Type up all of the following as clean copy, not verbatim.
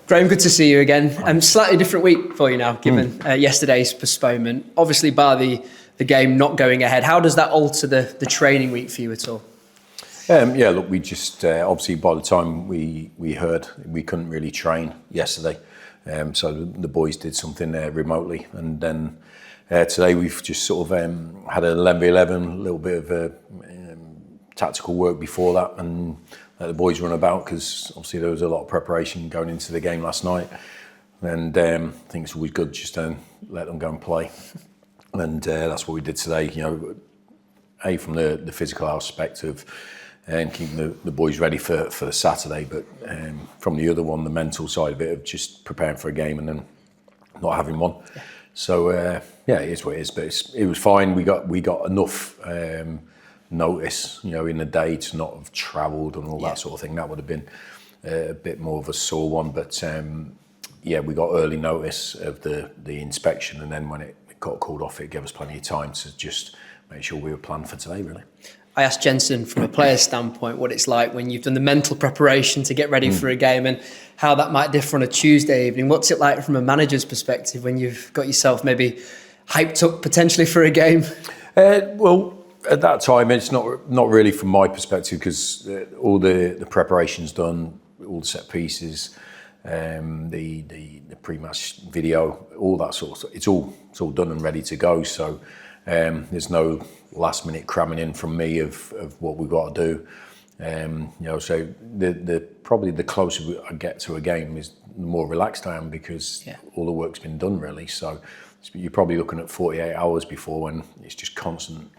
Graham, good to see you again. Slightly different week for you now, given yesterday's postponement. Obviously, bar the game not going ahead, how does that alter the training week for you at all? Yeah, look, we just obviously by the time we heard, we couldn't really train yesterday, so the boys did something remotely, and then today we've just sort of had an 11v11, a little bit of tactical work before that, and let the boys run about, because obviously there was a lot of preparation going into the game last night, and I think it's always good just to let them go and play, and that's what we did today. You know, from the physical aspect of and keeping the boys ready for the Saturday, but from the other one, the mental side of it of just preparing for a game and then not having one. Yeah. So yeah, it is what it is, but it was fine. We got enough notice, you know, in the day to not have travelled and all that sort of thing. That would have been a bit more of a sore one, but yeah, we got early notice of the inspection, and then when it got called off, it gave us plenty of time to just make sure we were planned for today, really. I asked Jensen from a player's standpoint what it's like when you've done the mental preparation to get ready for a game, and how that might differ on a Tuesday evening. What's it like from a manager's perspective when you've got yourself maybe hyped up potentially for a game? Well, at that time, it's not really from my perspective, because all the preparation's done, all the set pieces, the pre-match video, all that sort of stuff. It's all done and ready to go. So there's no last minute cramming in from me of what we've got to do. You know, so probably the closer I get to a game is the more relaxed I am, because all the work's been done really. So you're probably looking at 48 hours before, when it's just constant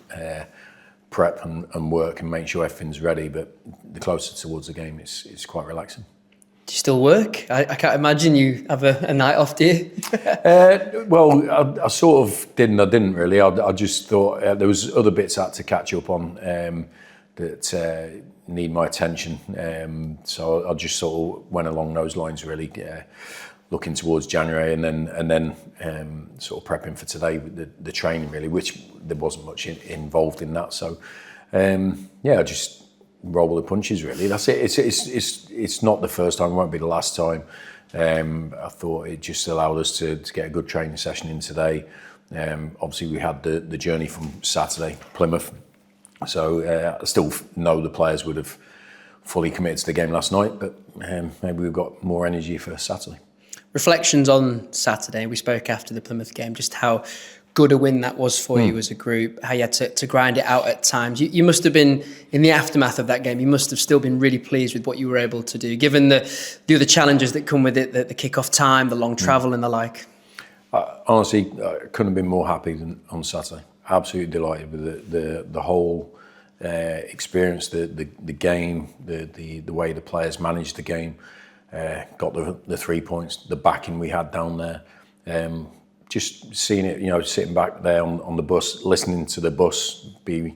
prep and work and make sure everything's ready. But the closer towards the game, it's quite relaxing. Do you still work? I can't imagine you have a night off, do you? Well, I sort of did and I didn't really. I just thought there was other bits I had to catch up on that need my attention. So I just sort of went along those lines really, looking towards January, and then sort of prepping for today with the training really, which there wasn't much involved in that. So yeah, I just roll the punches really. That's it. It's not the first time, it won't be the last time. I thought it just allowed us to get a good training session in today. Obviously we had the journey from Saturday, Plymouth, so I still know the players would have fully committed to the game last night, but maybe we've got more energy for Saturday. Reflections on Saturday, we spoke after the Plymouth game, just how good a win that was for you as a group, how you had to grind it out at times. You must have been, in the aftermath of that game, you must have still been really pleased with what you were able to do, given the other challenges that come with it, the kick-off time, the long travel and the like. Honestly, I couldn't have been more happy than on Saturday. Absolutely delighted with the whole experience, the game, the way the players managed the game, got the 3 points, the backing we had down there. Just seeing it, you know, sitting back there on the bus, listening to the bus be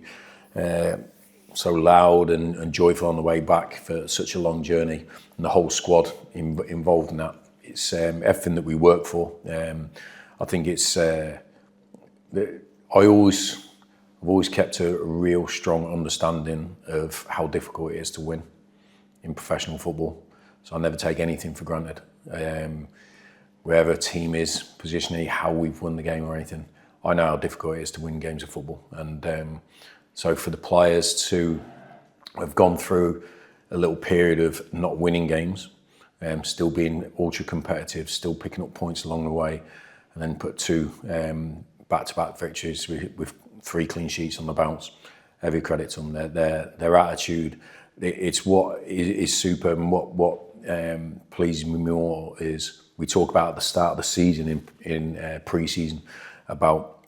so loud and joyful on the way back for such a long journey, and the whole squad involved in that. It's everything that we work for. I think it's I've always kept a real strong understanding of how difficult it is to win in professional football. So I never take anything for granted. Wherever a team is positionally, how we've won the game or anything, I know how difficult it is to win games of football. And so for the players to have gone through a little period of not winning games, still being ultra competitive, still picking up points along the way, and then put two back-to-back victories with 3 clean sheets on the bounce, every credit to them. Their attitude, it's what is superb, and what pleases me more is we talk about at the start of the season in pre-season about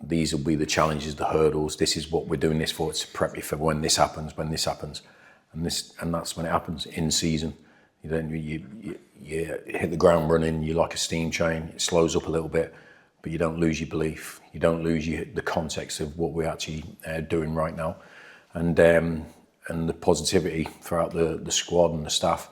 these will be the challenges, the hurdles. This is what we're doing this for, to prep you for when this happens, and that's when it happens in season. You hit the ground running. You're like a steam train. It slows up a little bit, but you don't lose your belief. You don't lose the context of what we're actually doing right now, and the positivity throughout the squad and the staff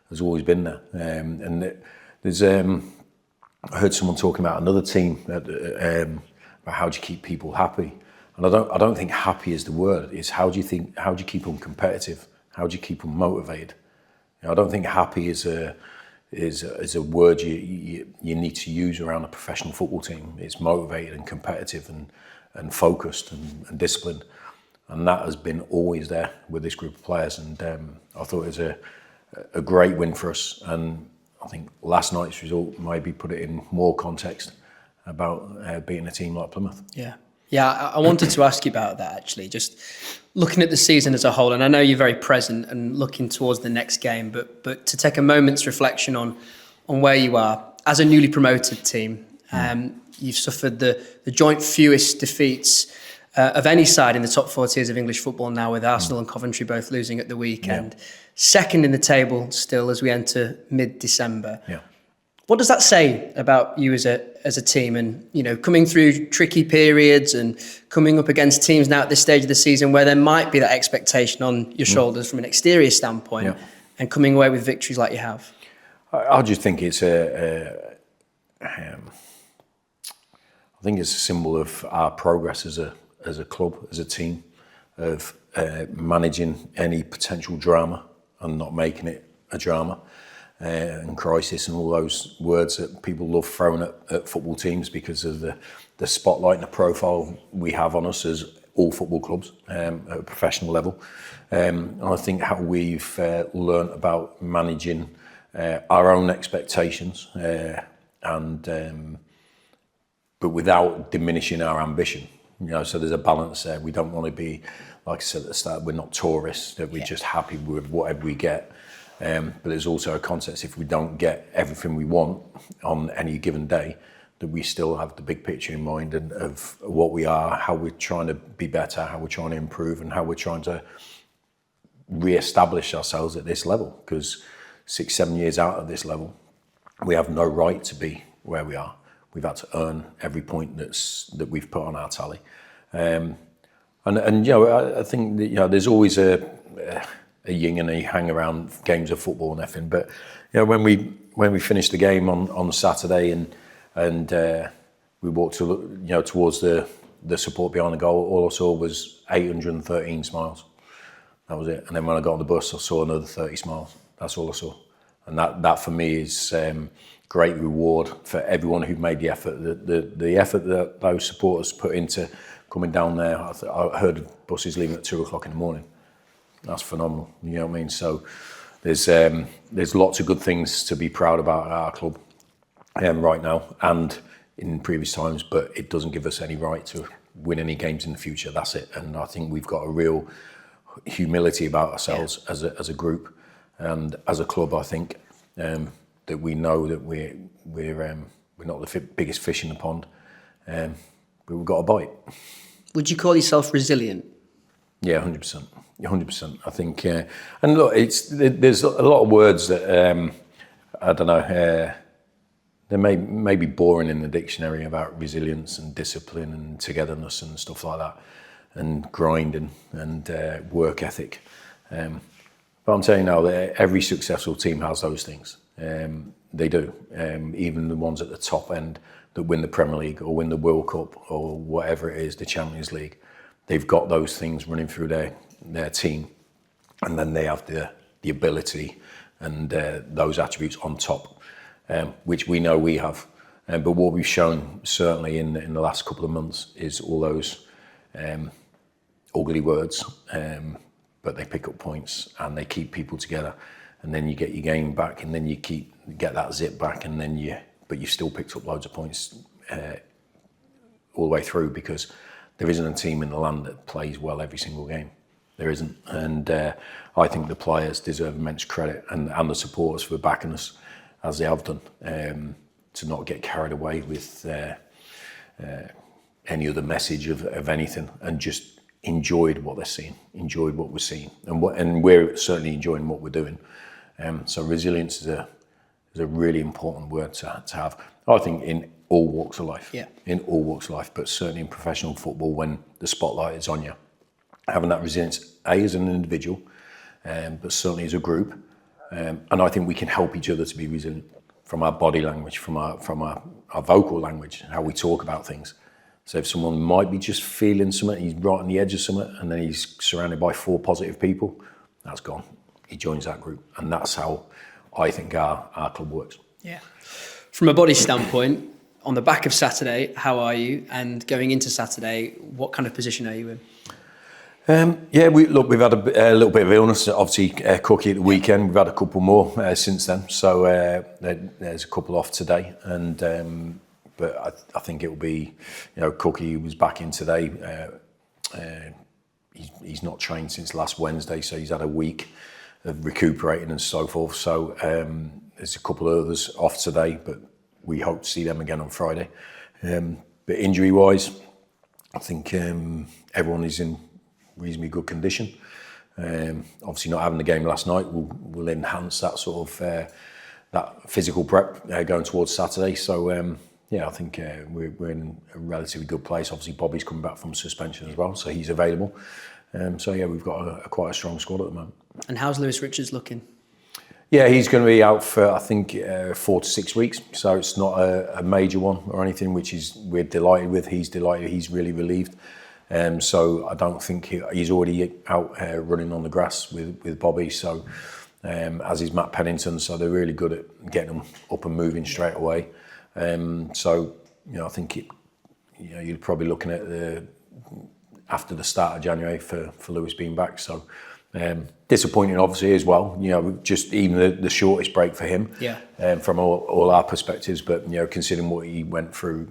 has always been there. And there's I heard someone talking about another team about how do you keep people happy, And I don't think happy is the word. It's how do you keep them competitive? How do you keep them motivated? I don't think happy is a word you need to use around a professional football team. It's motivated and competitive and focused and disciplined. And that has been always there with this group of players. And I thought it was a great win for us. And I think last night's result maybe put it in more context about beating a team like Plymouth. Yeah, I wanted to ask you about that actually, just looking at the season as a whole, and I know you're very present and looking towards the next game, but to take a moment's reflection on where you are as a newly promoted team. You've suffered the joint fewest defeats of any side in the top 4 tiers of English football now, with Arsenal and Coventry both losing at the weekend. Second in the table still as we enter mid-December. What does that say about you as a team, and coming through tricky periods and coming up against teams now at this stage of the season where there might be that expectation on your shoulders from an exterior standpoint, and coming away with victories like you have? I just think it's I think it's a symbol of our progress as a club, as a team, of managing any potential drama and not making it a drama. And crisis and all those words that people love throwing at football teams because of the spotlight and the profile we have on us as all football clubs at a professional level. And I think how we've learnt about managing our own expectations but without diminishing our ambition. So there's a balance there. We don't want to be, like I said at the start, we're not tourists, that we're just happy with whatever we get. But there's also a context, if we don't get everything we want on any given day, that we still have the big picture in mind and of what we are, how we're trying to be better, how we're trying to improve, and how we're trying to re-establish ourselves at this level. Because 6-7 years out of this level, we have no right to be where we are. We've had to earn every point that we've put on our tally. I think that, there's always a yin and a hang around games of football and everything. But when we finished the game on Saturday and we walked towards the support behind the goal, all I saw was 813 smiles. That was it. And then when I got on the bus, I saw another 30 smiles. That's all I saw. And that for me is great reward for everyone who made the effort. The effort that those supporters put into coming down there. I heard buses leaving at 2:00 in the morning. That's phenomenal. You know what I mean? So there's lots of good things to be proud about at our club right now and in previous times, but it doesn't give us any right to win any games in the future. That's it. And I think we've got a real humility about ourselves as a group and as a club. I think that we know that we're not the biggest fish in the pond, but we've got a bite. Would you call yourself resilient? Yeah, 100%. 100%. I think, and look, there's a lot of words that I don't know. They may be boring in the dictionary about resilience and discipline and togetherness and stuff like that, and grinding and work ethic. But I'm telling you now that every successful team has those things. They do. Even the ones at the top end that win the Premier League or win the World Cup or whatever it is, the Champions League, they've got those things running through their team, and then they have the ability and those attributes on top, which we know we have. But what we've shown certainly in the last couple of months is all those ugly words, but they pick up points and they keep people together, and then you get your game back, and then you get that zip back, and then but you've still picked up loads of points all the way through, because there isn't a team in the land that plays well every single game. There isn't. And I think the players deserve immense credit, and the supporters for backing us as they have done, to not get carried away with any other message of anything, and just enjoyed what they're seeing, enjoyed what we're seeing, and we're certainly enjoying what we're doing. So resilience is a really important word to have, I think, in all walks of life. Yeah. In all walks of life, but certainly in professional football, when the spotlight is on you, having that resilience, as an individual, but certainly as a group. And I think we can help each other to be resilient, from our body language, from our vocal language, how we talk about things. So if someone might be just feeling something, he's right on the edge of something, and then he's surrounded by 4 positive people, that's gone. He joins that group, and that's how I think our club works. Yeah. From a body standpoint, on the back of Saturday, how are you? And going into Saturday, what kind of position are you in? We've had a little bit of illness. Obviously, Cookie at the weekend. We've had a couple more since then. So there's a couple off today, and but I think it will be, Cookie was back in today. He's not trained since last Wednesday, so he's had a week of recuperating and so forth. So there's a couple of others off today, but we hope to see them again on Friday. But injury-wise, I think everyone is in reasonably good condition. Obviously, not having the game last night will enhance that sort of that physical prep going towards Saturday. So I think we're in a relatively good place. Obviously, Bobby's coming back from suspension as well, so he's available. We've got quite a strong squad at the moment. And how's Lewis Richards looking? Yeah, he's going to be out for, I think, 4 to 6 weeks. So it's not a major one or anything, which we're delighted with. He's delighted. He's really relieved. So I don't think he's already out running on the grass with Bobby. So as is Matt Pennington. So they're really good at getting them up and moving straight away. I think you're probably looking at after the start of January for Lewis being back. So disappointing, obviously, as well. Just even the shortest break for him. Yeah. From all our perspectives, but considering what he went through,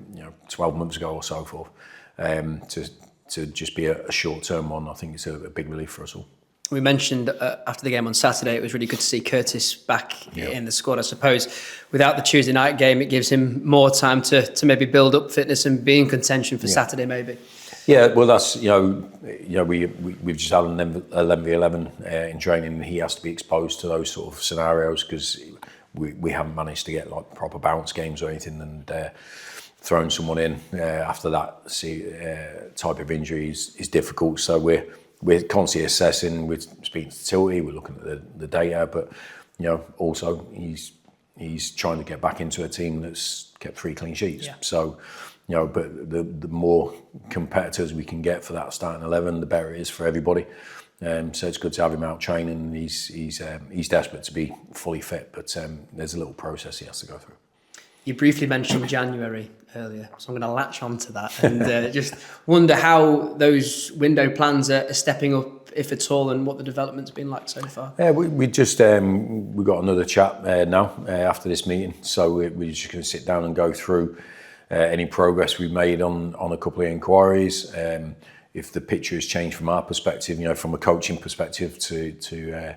12 months ago or so forth, to just be a short-term one, I think it's a big relief for us all. We mentioned after the game on Saturday, it was really good to see Curtis back in the squad. I suppose without the Tuesday night game, it gives him more time to maybe build up fitness and be in contention for Saturday, maybe. Yeah, well, that's we've just had an 11v11 in training, and he has to be exposed to those sort of scenarios because we haven't managed to get like proper bounce games or anything, and throwing someone in after that type of injury is difficult. So we're constantly assessing. We're speaking to Tilty. We're looking at the data, but also he's trying to get back into a team that's kept 3 clean sheets. Yeah. So. But the more competitors we can get for that starting 11, the better it is for everybody. So it's good to have him out training. And he's desperate to be fully fit, but there's a little process he has to go through. You briefly mentioned January earlier, so I'm going to latch on to that and just wonder how those window plans are stepping up, if at all, and what the development's been like so far. Yeah, we just we got another chat now after this meeting, so we're just going to sit down and go through any progress we've made on a couple of inquiries. If the picture has changed from our perspective, from a coaching perspective, to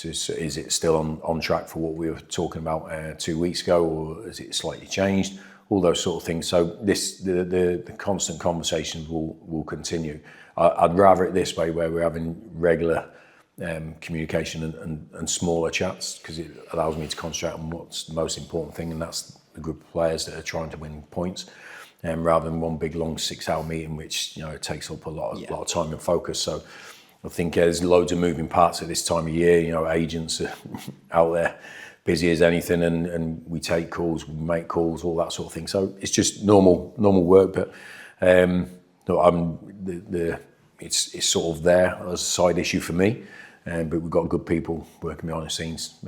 is it still on track for what we were talking about 2 weeks ago, or is it slightly changed? All those sort of things. So the constant conversations will continue. I'd rather it this way, where we're having regular communication and smaller chats, because it allows me to concentrate on what's the most important thing, and that's the group of players that are trying to win points, rather than one big long 6-hour meeting, which it takes up a lot of time and focus. So I think there's loads of moving parts at this time of year. Agents are out there busy as anything, and we take calls, we make calls, all that sort of thing. So it's just normal work, but it's sort of there as a side issue for me. But we've got good people working behind the scenes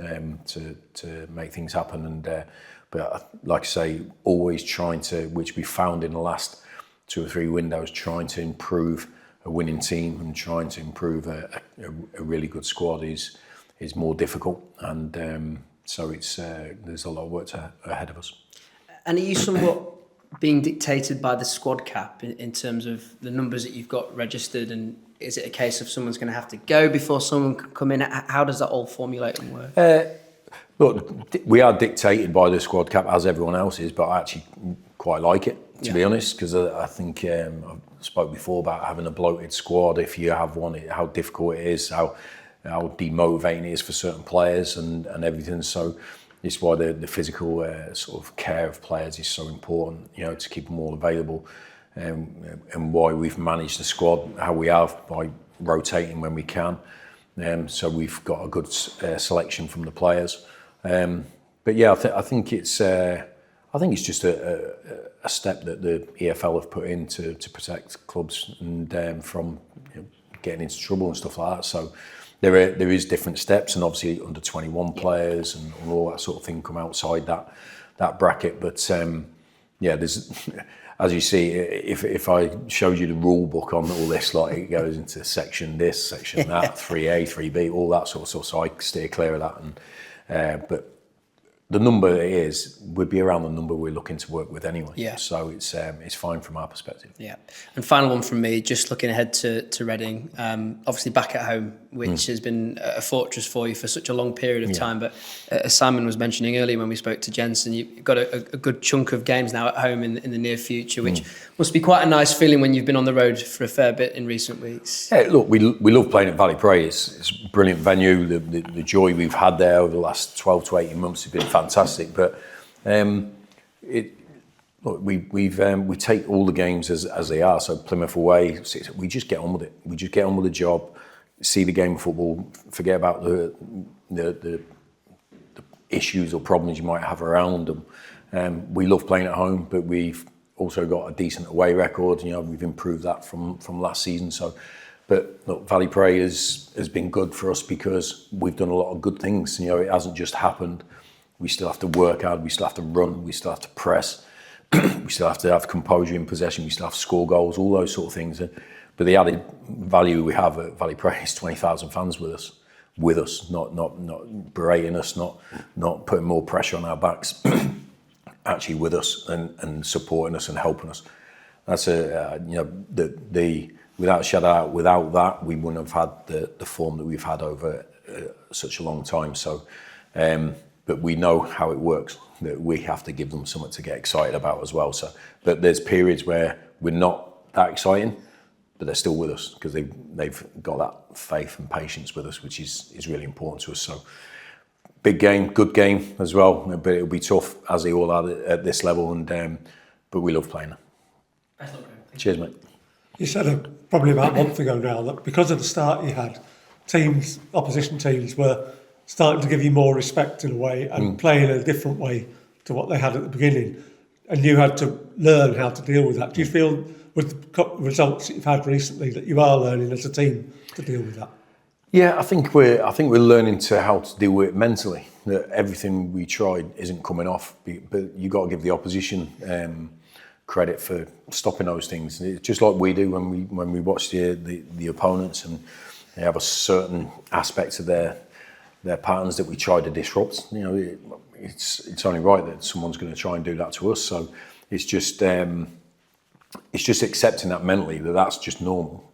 to make things happen. And but like I say, always trying to, which we found in the last 2 or 3 windows, trying to improve a winning team and trying to improve a really good squad is more difficult. And so there's a lot of work ahead of us. And are you somewhat being dictated by the squad cap in terms of the numbers that you've got registered, and is it a case of someone's going to have to go before someone can come in? How does that all formulate and work? Look, we are dictated by the squad cap, as everyone else is, but I actually quite like it, to be honest, because I think I spoke before about having a bloated squad. If you have one, how difficult it is, how demotivating it is for certain players and everything. So it's why the physical sort of care of players is so important, to keep them all available, and why we've managed the squad how we have, by rotating when we can. So we've got a good selection from the players. But yeah, I think it's. I I think it's just a step that the EFL have put in to protect clubs and from getting into trouble and stuff like that. So there is different steps, and obviously under 21 players and all that sort of thing come outside that bracket. But there's, as you see, if I showed you the rule book on all this, like it goes into section this, section that, 3A, 3B, all that sort of stuff. So I steer clear of that. And but the number it is would be around the number we're looking to work with anyway. Yeah. So it's fine from our perspective. Yeah. And final one from me, just looking ahead to Reading, obviously back at home, which has been a fortress for you for such a long period of time. But as Simon was mentioning earlier when we spoke to Jensen, you've got a good chunk of games now at home in the near future, which must be quite a nice feeling when you've been on the road for a fair bit in recent weeks. Yeah, look, we love playing at Valley Pray. It's a brilliant venue. The joy we've had there over the last 12 to 18 months has been fantastic. But we take all the games as they are. So Plymouth away, we just get on with it. We just get on with the job, see the game of football, forget about the issues or problems you might have around them. We love playing at home, but we've also got a decent away record. We've improved that from last season. So, but look, Valley Pray has been good for us because we've done a lot of good things. It hasn't just happened. We still have to work hard. We still have to run. We still have to press. We still have to have composure in possession. We still have to score goals. All those sort of things. But the added value we have at Valley Pray is 20,000 fans with us, not berating us, not putting more pressure on our backs. Actually with us and supporting us and helping us. That's without a shadow, without that, we wouldn't have had the form that we've had over such a long time. So, but we know how it works. That we have to give them something to get excited about as well. So, but there's periods where we're not that exciting, but they're still with us because they've got that faith and patience with us, which is really important to us. So. Big game, good game as well, but it'll be tough as they all are at this level. And but we love playing. Cheers, mate. You said probably about a month ago now that because of the start you had, opposition teams were starting to give you more respect in a way and play in a different way to what they had at the beginning, and you had to learn how to deal with that. Do you feel, with the results that you've had recently, that you are learning as a team to deal with that? Yeah, I think we're learning how to deal with it mentally. That everything we tried isn't coming off, but you got to give the opposition credit for stopping those things. It's just like we do when we watch the opponents, and they have a certain aspect of their patterns that we try to disrupt. It's only right that someone's going to try and do that to us. So it's just accepting that mentally, that's just normal,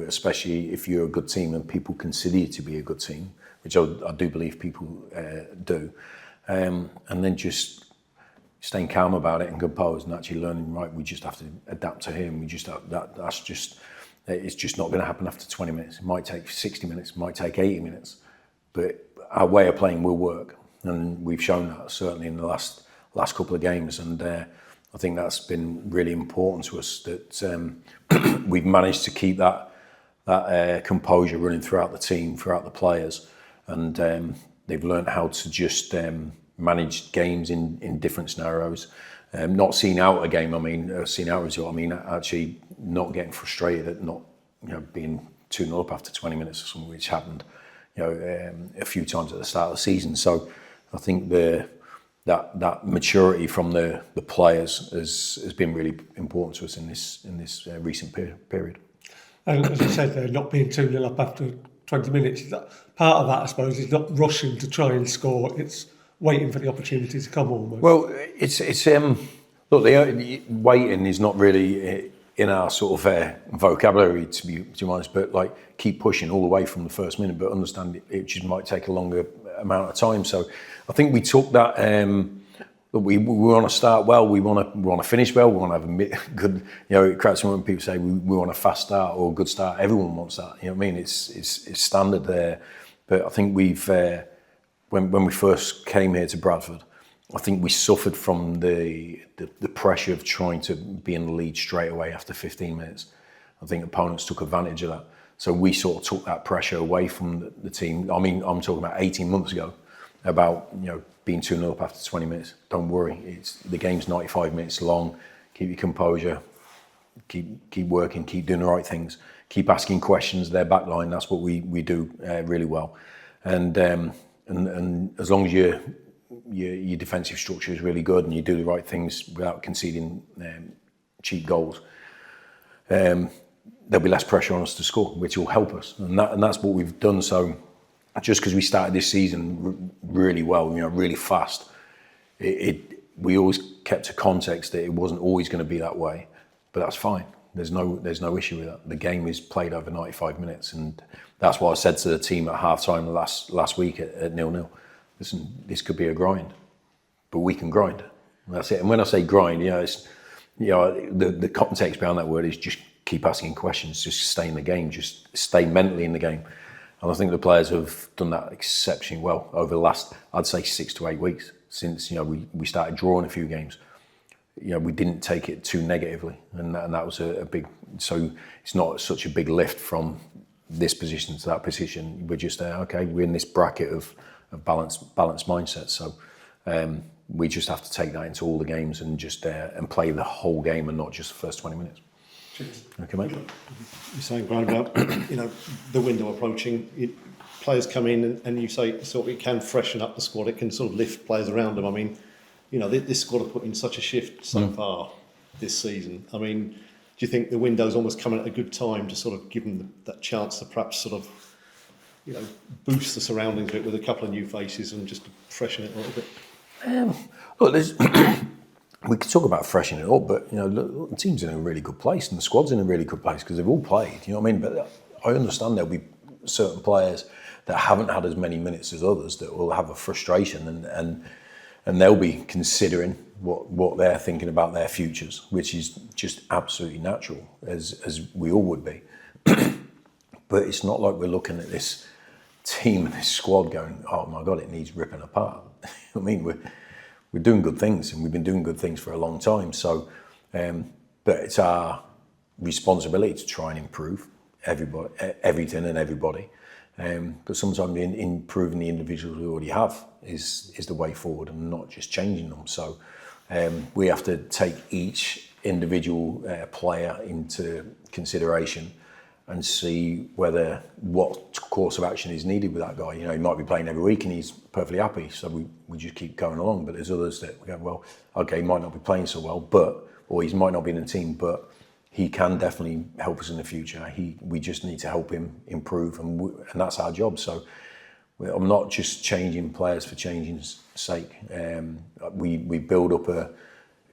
especially if you're a good team and people consider you to be a good team, which I do believe people do. And then just staying calm about it and composed and actually learning, right, we just have to adapt to him. We just have, it's just not going to happen after 20 minutes. It might take 60 minutes, it might take 80 minutes, but our way of playing will work. And we've shown that certainly in the last couple of games. And I think that's been really important to us, that we've managed to keep that composure running throughout the team, throughout the players, and they've learned how to just manage games in different scenarios. Not seeing out a game, seeing out a result. Actually not getting frustrated at not being 2-0 up after 20 minutes or something, which happened a few times at the start of the season. So I think that maturity from the players has been really important to us in this recent period. And as you said, they're not being 2-0 up after 20 minutes. Part of that, I suppose, is not rushing to try and score. It's waiting for the opportunity to come almost. Well, it's look, the waiting is not really in our sort of vocabulary, to be honest. But like, keep pushing all the way from the first minute, but understand it just might take a longer amount of time. So I think we took that. We want to start well. We want to finish well. We want to have a good. It cracks me when people say we want a fast start or a good start. Everyone wants that. You know what I mean? It's standard there. But I think we've when we first came here to Bradford, I think we suffered from the pressure of trying to be in the lead straight away after 15 minutes. I think opponents took advantage of that. So we sort of took that pressure away from the team. I'm talking about 18 months ago, about being 2-0 up after 20 minutes. Don't worry, the game's 95 minutes long. Keep your composure, keep working, keep doing the right things, keep asking questions. Their back line, that's what we do really well. And as long as your defensive structure is really good and you do the right things without conceding cheap goals, there'll be less pressure on us to score, which will help us. And that's what we've done. So just because we started this season really well, really fast, we always kept a context that it wasn't always going to be that way, but that's fine. There's no issue with that. The game is played over 95 minutes, and that's what I said to the team at half-time last week at 0-0. Listen, this could be a grind, but we can grind. And that's it. And when I say grind, it's the context behind that word is just keep asking questions, just stay in the game, just stay mentally in the game. And I think the players have done that exceptionally well over the last, I'd say, 6 to 8 weeks since we started drawing a few games. We didn't take it too negatively, and that was a big. So it's not such a big lift from this position to that position. We're just okay. We're in this bracket of balanced mindset. So we just have to take that into all the games and just and play the whole game and not just the first 20 minutes. Cheers. Okay, mate. You're saying, Brian, about the window approaching. Players come in and you say sort of it can freshen up the squad. It can sort of lift players around them. I mean, this squad have put in such a shift so far this season. I mean, do you think the window's almost coming at a good time to sort of give them that chance to perhaps sort of, boost the surroundings a bit with a couple of new faces and just freshen it a little bit? Look, we could talk about freshening it up, but the team's in a really good place and the squad's in a really good place because they've all played. You know what I mean? But I understand there'll be certain players that haven't had as many minutes as others that will have a frustration and they'll be considering what they're thinking about their futures, which is just absolutely natural, as we all would be. But it's not like we're looking at this team and this squad going, oh my God, it needs ripping apart. I mean, we're doing good things and we've been doing good things for a long time. So, but it's our responsibility to try and improve everything and everybody. But sometimes improving the individuals we already have is the way forward and not just changing them. So we have to take each individual player into consideration and see what course of action is needed with that guy. He might be playing every week and he's perfectly happy, so we just keep going along. But there's others that we go, well, okay, he might not be playing so well, or he might not be in the team, but he can definitely help us in the future. We just need to help him improve, and that's our job. So I'm not just changing players for changing's sake. We build up a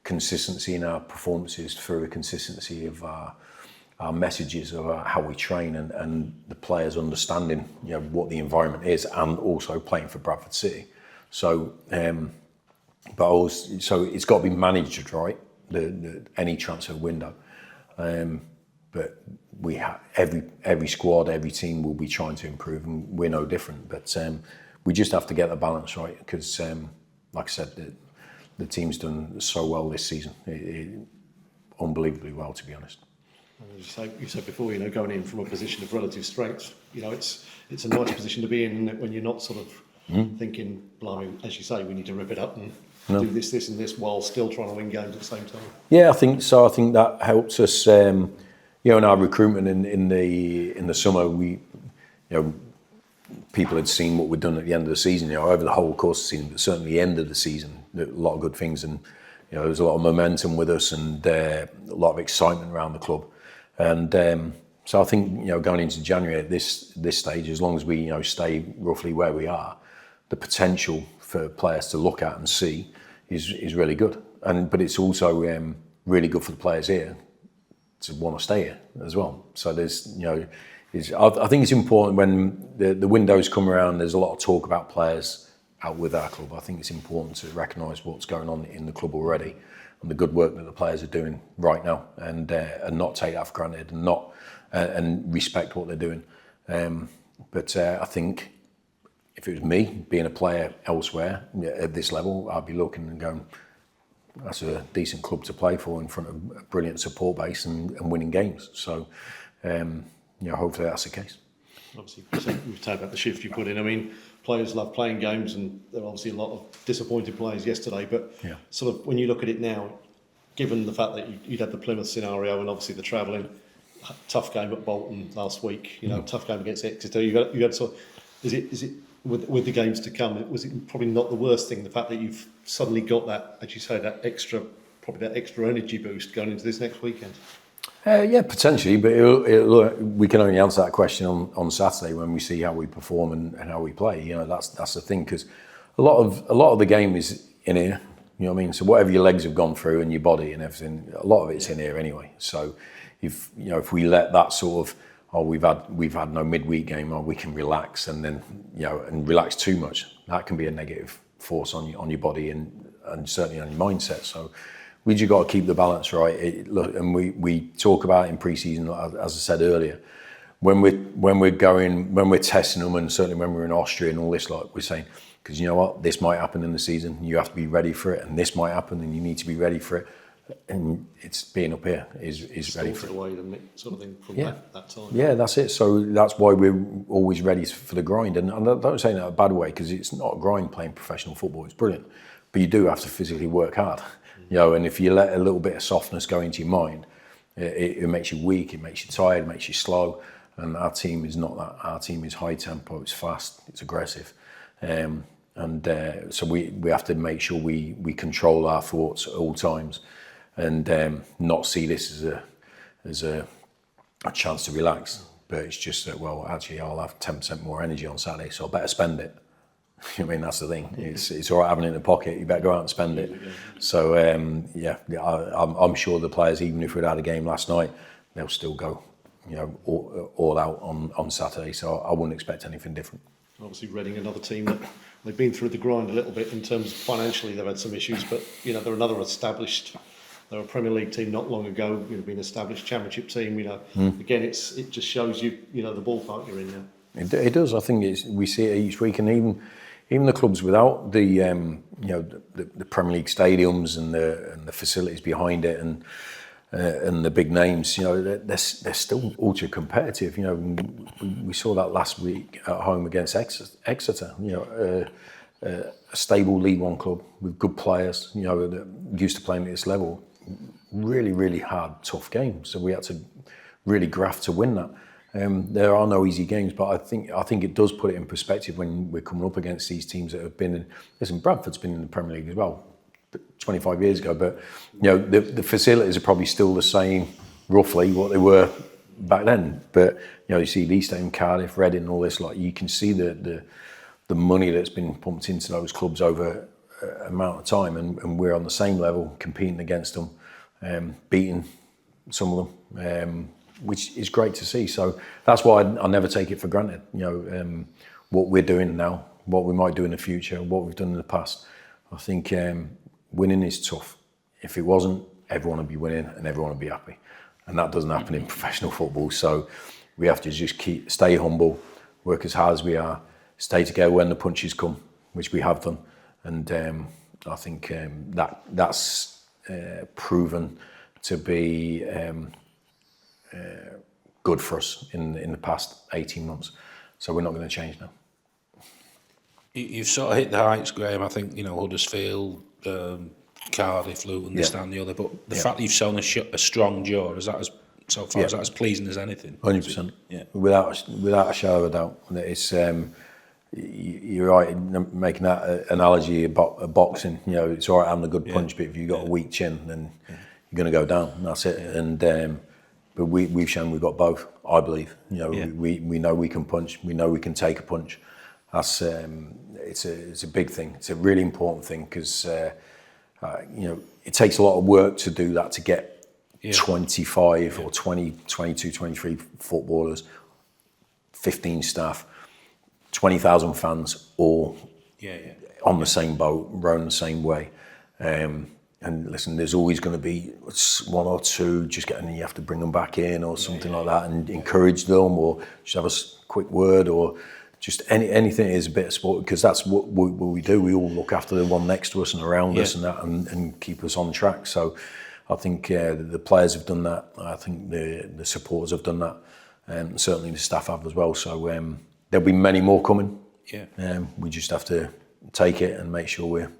consistency in our performances through a consistency of our messages of how we train and the players understanding what the environment is, and also playing for Bradford City. So, so it's got to be managed right. Any transfer window. But we have every squad, every team will be trying to improve, and we're no different. But we just have to get the balance right because, like I said, the team's done so well this season, unbelievably well, to be honest. You said before, going in from a position of relative strength, it's a nice position to be in, isn't it, when you're not sort of thinking, blimey, as you say, we need to rip it up and do this and this while still trying to win games at the same time. Yeah, I think so. I think that helps us, in our recruitment in the summer. People had seen what we'd done at the end of the season, over the whole course of the season, but certainly the end of the season, a lot of good things, and there was a lot of momentum with us and a lot of excitement around the club. And so I think going into January at this stage, as long as we stay roughly where we are, the potential for players to look at and see is really good. But it's also really good for the players here to want to stay here as well. So there's I think it's important when the windows come around. There's a lot of talk about players out with our club. I think it's important to recognise what's going on in the club already and the good work that the players are doing right now, and not take that for granted, and respect what they're doing. But I think if it was me being a player elsewhere at this level, I'd be looking and going, that's a decent club to play for in front of a brilliant support base and winning games. So hopefully that's the case. Obviously, we've talked about the shift you put in. I mean, players love playing games, and there are obviously a lot of disappointed players yesterday. But sort of when you look at it now, given the fact that you'd had the Plymouth scenario and obviously the travelling, tough game at Bolton last week, tough game against Exeter. You got sort of, is it with the games to come? Was it probably not the worst thing? The fact that you've suddenly got that, as you say, that extra energy boost going into this next weekend. Yeah, potentially, but we can only answer that question on Saturday when we see how we perform and how we play. That's the thing, because a lot of the game is in here. You know what I mean? So whatever your legs have gone through and your body and everything, a lot of it's in here anyway. So if we let that sort of, we've had no midweek game, or we can relax and then and relax too much, that can be a negative force on your body and certainly on your mindset. So we just got to keep the balance right. And we talk about it in pre-season, as I said earlier, when we're testing them, and certainly when we're in Austria and all this, like we're saying, because you know what, this might happen in the season, you have to be ready for it, and this might happen and you need to be ready for it. And it's being up here is ready for it. Away, sort of thing from that time. Yeah, that's it. So that's why we're always ready for the grind. And I don't say that in a bad way, because it's not a grind playing professional football. It's brilliant. But you do have to physically work hard. And if you let a little bit of softness go into your mind, it makes you weak, it makes you tired, it makes you slow. And our team is not that. Our team is high tempo, it's fast, it's aggressive. So we have to make sure we control our thoughts at all times, and not see this as a chance to relax. But it's just that, well, actually I'll have 10% more energy on Saturday, so I better spend it. I mean, that's the thing. It's all right having it in the pocket. You better go out and spend it. So I'm sure the players, even if we'd had a game last night, they'll still go, all out on Saturday. So I wouldn't expect anything different. Obviously, Reading, another team that they've been through the grind a little bit in terms of financially. They've had some issues, but they're another established. They're a Premier League team not long ago. Been an established Championship team. Again, it just shows you the ballpark you're in now. It does. I think we see it each week, and even the clubs without the the Premier League stadiums and the facilities behind it and the big names, they're still ultra competitive. We saw that last week at home against Exeter. A stable League One club with good players. That used to playing at this level. Really, really hard, tough games. So we had to really graft to win that. There are no easy games, but I think it does put it in perspective when we're coming up against these teams that have been in. Listen, Bradford's been in the Premier League as well, 25 years ago. But the facilities are probably still the same, roughly what they were back then. But you see Leigh Stadium, Cardiff, Reading, all this. Like you can see the money that's been pumped into those clubs over an amount of time, and we're on the same level, competing against them, beating some of them. Which is great to see. So that's why I never take it for granted. What we're doing now, what we might do in the future, what we've done in the past. I think winning is tough. If it wasn't, everyone would be winning and everyone would be happy. And that doesn't happen in professional football. So we have to just stay humble, work as hard as we are, stay together when the punches come, which we have done. And I think that's proven to be good for us in the past 18 months. So we're not going to change now. You've sort of hit the heights, Graham. I think, Huddersfield, Cardiff, Luton, this, that and the other. But the fact that you've shown a strong jaw, is that as pleasing as anything? 100%. Yeah. Without a shadow of a doubt. It's, you're right in making that analogy about boxing. It's all right having a good punch, but if you've got a weak chin, then you're going to go down. And that's it. And but we've shown we've got both, I believe. We know we can punch. We know we can take a punch. That's it's a big thing. It's a really important thing because it takes a lot of work to do that, to get 25 or 20, 22, 23 footballers, 15 staff, 20,000 fans, all on the same boat, rowing the same way. And listen, there's always going to be one or two you have to bring them back in or something like that and encourage them, or just have a quick word, or just anything is a bit of sport, because that's what we do. We all look after the one next to us and around us and that, and keep us on track. So I think the players have done that. I think the supporters have done that. Certainly the staff have as well. So there'll be many more coming. Yeah. We just have to take it and make sure we're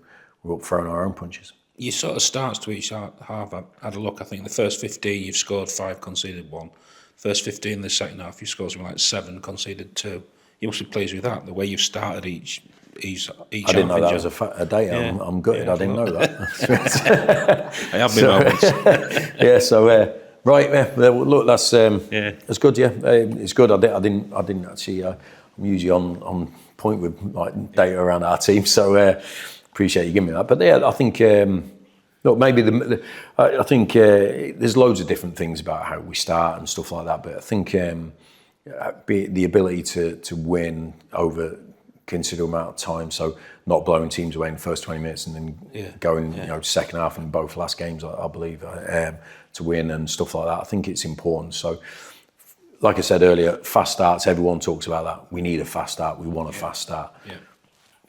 up throwing our own punches. Your sort of starts to each half, I had a look, I think the first 15 you've scored 5, conceded 1. First 15 in the second half you've scored something like 7, conceded 2. You must be pleased with that, the way you've started each I didn't know that was a date. Yeah. I'm gutted. I didn't know that. I have been moments. Yeah. So right. Yeah. Look, that's good. Yeah. It's good. I didn't actually. I'm usually on point with like data around our team. So appreciate you giving me that. But yeah, I think. Look, maybe I think there's loads of different things about how we start and stuff like that. But I think the ability to win over considerable amount of time, so not blowing teams away in the first 20 minutes and then going second half in both last games, I believe, to win and stuff like that. I think it's important. So like I said earlier, fast starts, everyone talks about that. We need a fast start, we want a fast start.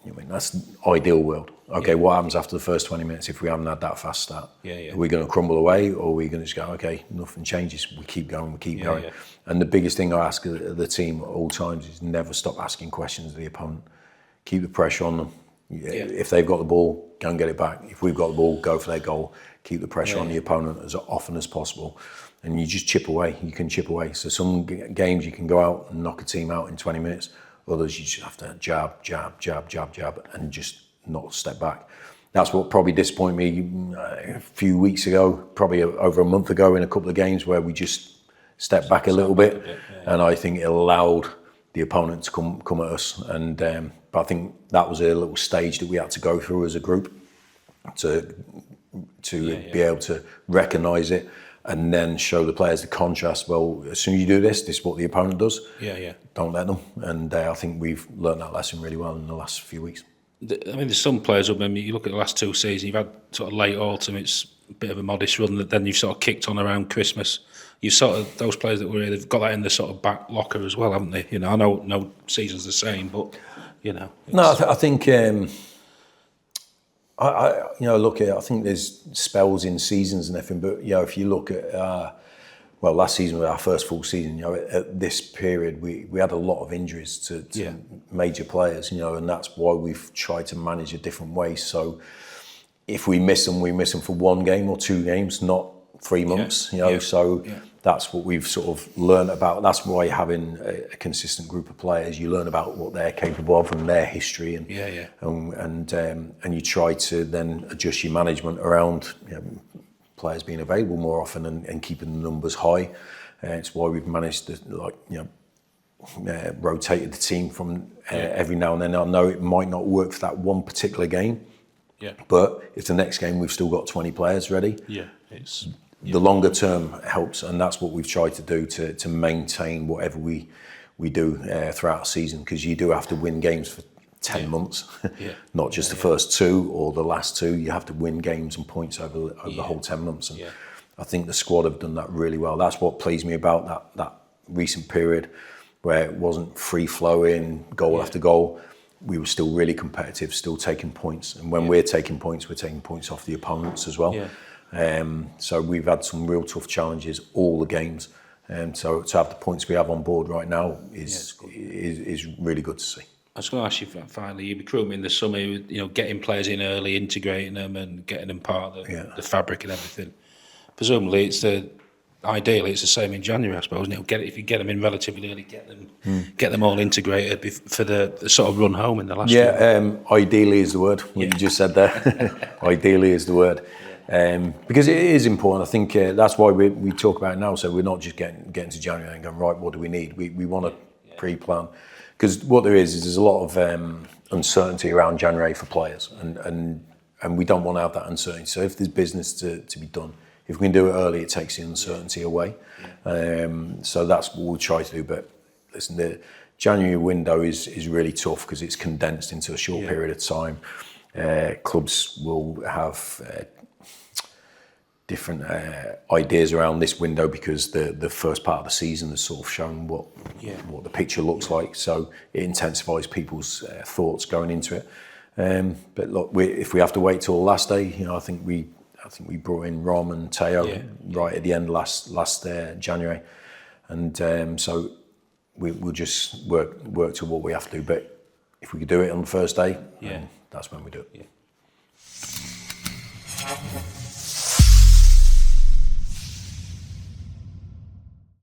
I mean, that's the ideal world. Okay, what happens after the first 20 minutes if we haven't had that fast start? Are we going to crumble away, or are we going to just go, okay, nothing changes, we keep going, going? And the biggest thing I ask the team at all times is never stop asking questions of the opponent. Keep the pressure on them. If they've got the ball, go and get it back. If we've got the ball, go for their goal. Keep the pressure on the opponent as often as possible. And you just chip away. You can chip away. So some games you can go out and knock a team out in 20 minutes. Others you just have to jab, and just not step back. That's what probably disappointed me a few weeks ago, probably over a month ago, in a couple of games where we just stepped back a little bit. And I think it allowed the opponent to come at us. And but I think that was a little stage that we had to go through as a group to be able to recognise it and then show the players the contrast. Well, as soon as you do this is what the opponent does. Don't let them. And I think we've learned that lesson really well in the last few weeks. I mean, there's some players, I mean, you look at the last 2 seasons, you've had sort of late autumn, it's a bit of a modest run, that then you've sort of kicked on around Christmas. You've sort of, those players that were here, they've got that in the sort of back locker as well, haven't they? You know, I know no season's the same, but, you know. No, I think, I think there's spells in seasons and everything, but, if you look at, last season was our first full season, at this period, we had a lot of injuries to major players, and that's why we've tried to manage a different way. So if we miss them, we miss them for 1 game or 2 games, not 3 months, so that's what we've sort of learned about. That's why having a consistent group of players, you learn about what they're capable of and their history, and you try to then adjust your management around players being available more often and keeping the numbers high. It's why we've managed to rotated the team from every now and then. I know it might not work for that one particular game, but if the next game we've still got 20 players ready, it's the longer term helps, and that's what we've tried to do to maintain whatever we do throughout the season, because you do have to win games for 10 months, not just the first 2 or the last 2. You have to win games and points over the whole 10 months, and I think the squad have done that really well. That's what pleased me about that recent period, where it wasn't free flowing goal after goal. We were still really competitive, still taking points, and when we're taking points off the opponents as well. So we've had some real tough challenges all the games, and so to have the points we have on board right now is really good to see. I was going to ask you finally, you recruitment in the summer, getting players in early, integrating them and getting them part of the fabric and everything. Presumably ideally it's the same in January, I suppose. If you get them in relatively early, get them all integrated for the sort of run home in the last year. Ideally is the word, what you just said there. Ideally is the word. Because it is important. I think that's why we talk about it now. So we're not just getting to January and going, right, what do we need? We want to pre-plan. Because what there is there's a lot of uncertainty around January for players, and we don't want to have that uncertainty. So if there's business to be done, if we can do it early, it takes the uncertainty away. So that's what we'll try to do. But listen, the January window is really tough because it's condensed into a short period of time. Clubs will have different ideas around this window because the first part of the season has sort of shown what the picture looks like, so it intensifies people's thoughts going into it. But look, if we have to wait till the last day, I think we brought in Rom and Teo right at the end last January, And so we'll just work to what we have to do. But if we could do it on the first day, that's when we do it. Yeah.